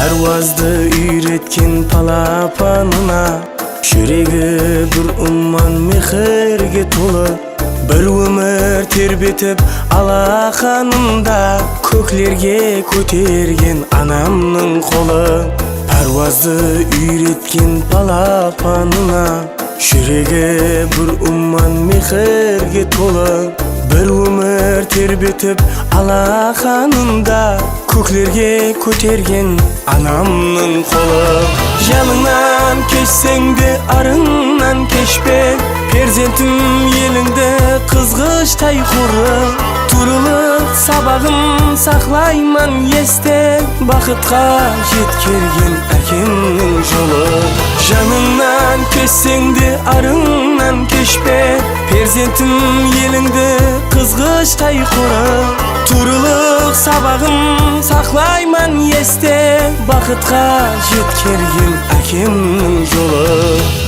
Pervazdı üretken palapanına, жүрегі bir umman mehirge толы. Bir ömür terbetip alaqanında, köklerge көтерген anamның қолы. Pervazdı üretken palapanına, жүрегі bir umman mehirge толы. Bir ömür terbetip alaqanında, köklerge көтерген anamның қолы. Yanından keçsең de arыңнан кешпе, перзентім еліңді қызғыштай құры. Турылық сабағым сақлайман есте, бақытқа жеткерген әкемнің жолы. Жаныңнан keçсең де арыңнан кешпе, перзентім еліңді қызғыштай құры. Турылық сабағым сақлайман есте, бақытқа жеткерген әкемнің жолы.